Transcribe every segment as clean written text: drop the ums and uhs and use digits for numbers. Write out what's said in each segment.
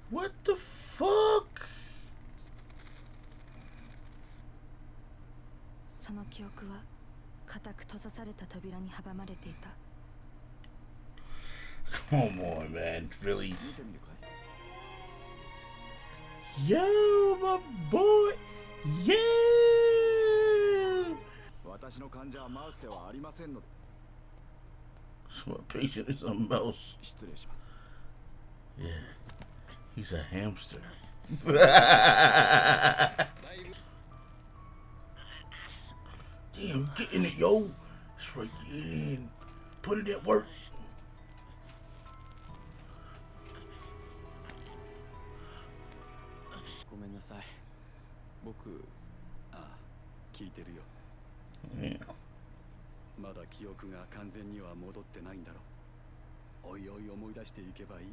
What the fuck? その記憶は固く閉ざされた扉に阻まれていた。 Come on, man. Really? Yo, my boy. Yeah. 私の患者はマウスではありませんので。 So my patient is a mouse. 失礼します。 Yeah. He's a hamster. Damn, get in it, yo. That's right, get in. Put it at work. ごめんなさい。僕、聞いてるよ。 Yeah. まだ記憶が完全には戻ってないんだろう。おいおい思い出していけばいい。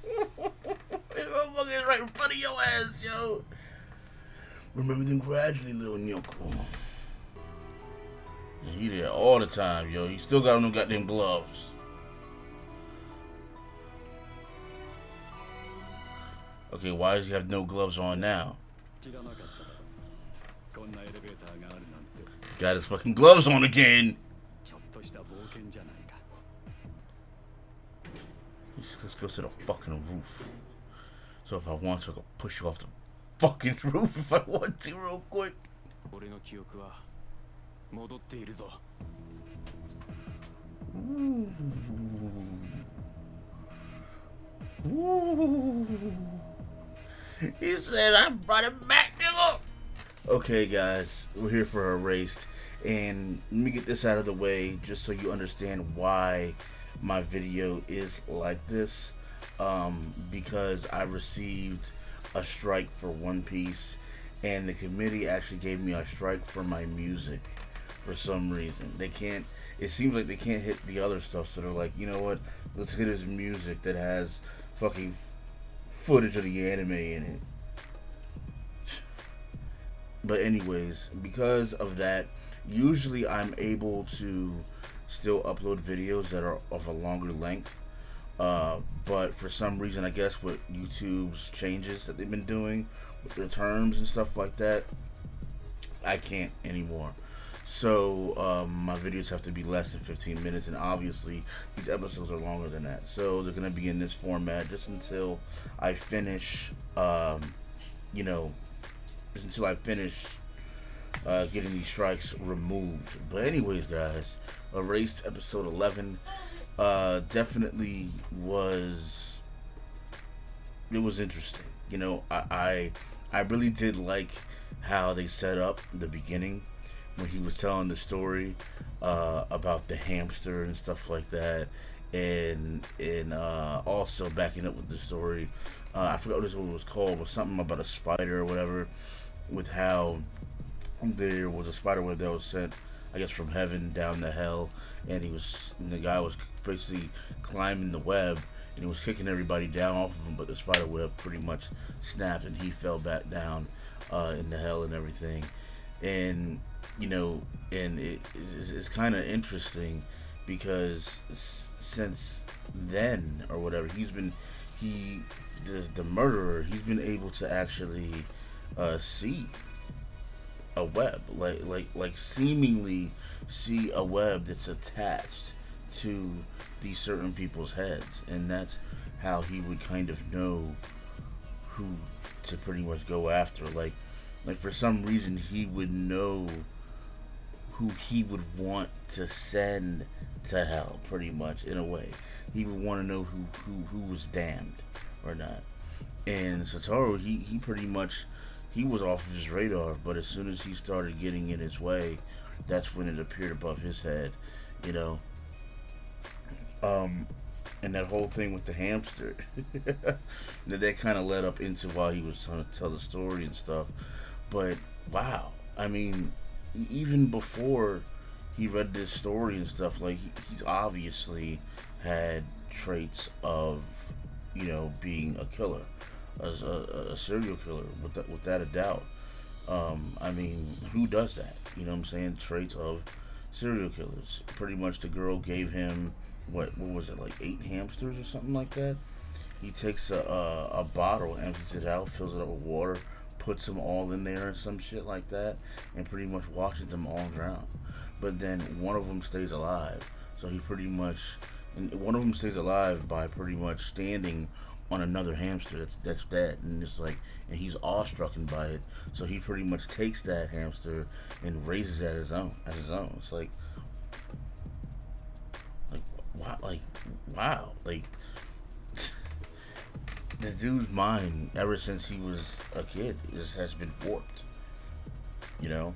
This motherfucker is right in front of your ass, yo. Remember them gradually, little Nyoko. He there all the time, yo. He still got on them goddamn gloves. Okay, why does he have no gloves on now? Got his fucking gloves on again. Let's go to the fucking roof. So if I want to, I can push you off the fucking roof if I want to real quick. Ooh. Ooh. He said I brought it back, nigga. Okay, guys, we're here for Erased, and let me get this out of the way just so you understand why my video is like this. Because I received a strike for One Piece, and the committee actually gave me a strike for my music for some reason. They can't, it seems like they can't hit the other stuff, so they're like, you know what, let's hit his music that has fucking footage of the anime in it. But anyways, because of that, usually I'm able to still upload videos that are of a longer length. But for some reason, I guess with YouTube's changes that they've been doing with their terms and stuff like that, I can't anymore. So my videos have to be less than 15 minutes, and obviously these episodes are longer than that. So they're gonna be in this format just until I finish, you know, just until I finish getting these strikes removed. But anyways, guys, Erased episode 11 definitely was, it was interesting. You know, I really did like how they set up the beginning when he was telling the story about the hamster and stuff like that, and also backing up with the story. I forgot what this one was called, but something about a spider or whatever, with how there was a spider web that was sent, I guess, from heaven down to hell, and the guy was basically climbing the web, and he was kicking everybody down off of him, but the spider web pretty much snapped, and he fell back down into hell and everything. And you know, and it's kind of interesting because since then or whatever, the murderer, he's been able to actually see a web, like seemingly see a web that's attached to these certain people's heads, and that's how he would kind of know who to pretty much go after. Like for some reason, he would know who he would want to send to hell, pretty much, in a way. He would want to know who was damned or not. And Sataro, he pretty much, he was off of his radar, but as soon as he started getting in his way, that's when it appeared above his head, you know. And that whole thing with the hamster, that kind of led up into while he was trying to tell the story and stuff. But wow, I mean, even before he read this story and stuff, like he's obviously had traits of, you know, being a killer, as a serial killer, without a doubt. I mean, who does that? You know what I'm saying? Traits of serial killers. Pretty much the girl gave him, what was it, like 8 hamsters or something like that? He takes a bottle, empties it out, fills it up with water, puts them all in there and some shit like that, and pretty much watches them all drown. But then one of them stays alive. So he pretty much, and one of them stays alive by pretty much standing on another hamster that's dead, and it's like, and he's awestruck by it. So he pretty much takes that hamster and raises it as his own. It's like wow, like the dude's mind ever since he was a kid has been warped. You know,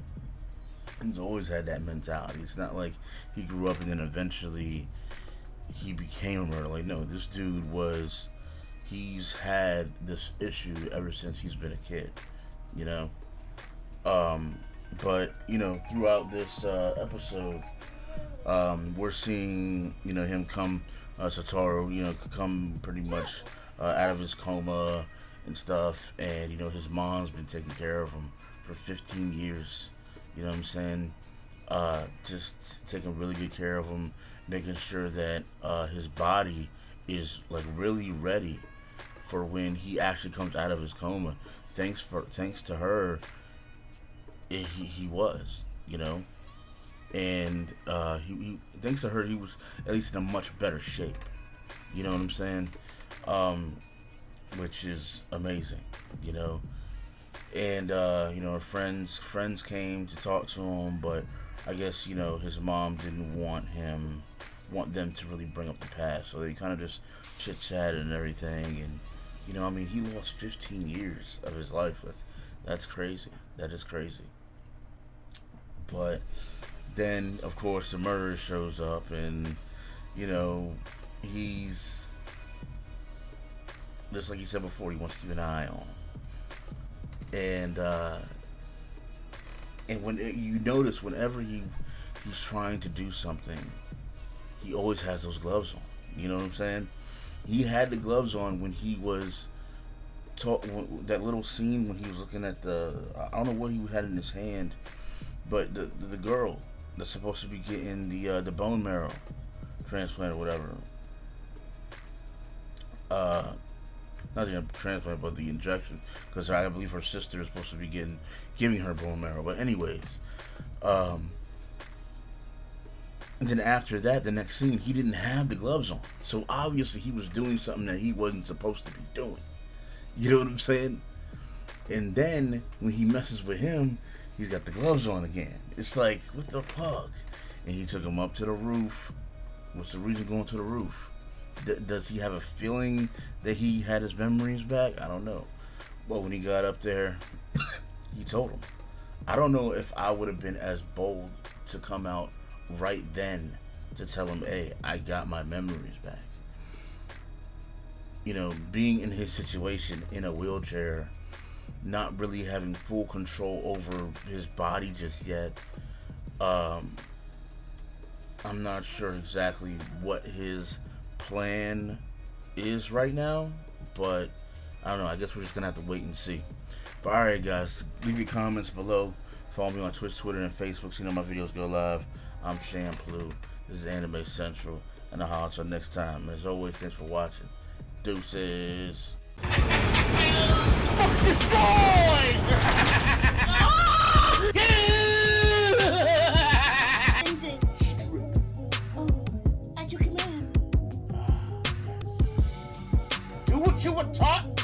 he's always had that mentality. It's not like he grew up and then eventually he became a murderer. Like, no, this dude he's had this issue ever since he's been a kid, you know. But you know, throughout this episode, we're seeing, you know, him come, Sataro, you know, come pretty much out of his coma and stuff, and you know, his mom's been taking care of him for 15 years. You know what I'm saying? Just taking really good care of him, making sure that his body is like really ready for when he actually comes out of his coma. Thanks to her, he was, you know, and he thanks to her, he was at least in a much better shape. You know what I'm saying? Which is amazing, you know. And you know, her friends came to talk to him, but I guess, you know, his mom didn't want them to really bring up the past, so they kind of just chit-chatted and everything. And you know, I mean, he lost 15 years of his life. That's crazy. That is crazy. But then, of course, the murderer shows up, and you know, he's just like he said before, he wants to keep an eye on him. And when you notice, whenever he's trying to do something, he always has those gloves on. You know what I'm saying? He had the gloves on when he was that little scene when he was looking at I don't know what he had in his hand, but the girl that's supposed to be getting the bone marrow transplant or whatever. Not the transplant, but the injection, because I believe her sister is supposed to be giving her bone marrow. But anyways, and then after that, the next scene, he didn't have the gloves on, so obviously he was doing something that he wasn't supposed to be doing. You know what I'm saying? And then when he messes with him, he's got the gloves on again. It's like, what the fuck? And he took him up to the roof. What's the reason going to the roof? Does he have a feeling that he had his memories back? I don't know. But when he got up there, he told him. I don't know if I would have been as bold to come out right then to tell him, hey, I got my memories back. You know, being in his situation, in a wheelchair, not really having full control over his body just yet. I'm not sure exactly what his plan is right now, but I don't know. I guess we're just gonna have to wait and see. But alright, guys, leave your comments below. Follow me on Twitch, Twitter, and Facebook so you know my videos go live. I'm CenTruL. This is AnimeCenTruL, and I'll holler at you next time. As always, thanks for watching. Deuces. Fuck this boy! At your command. Do what you were taught.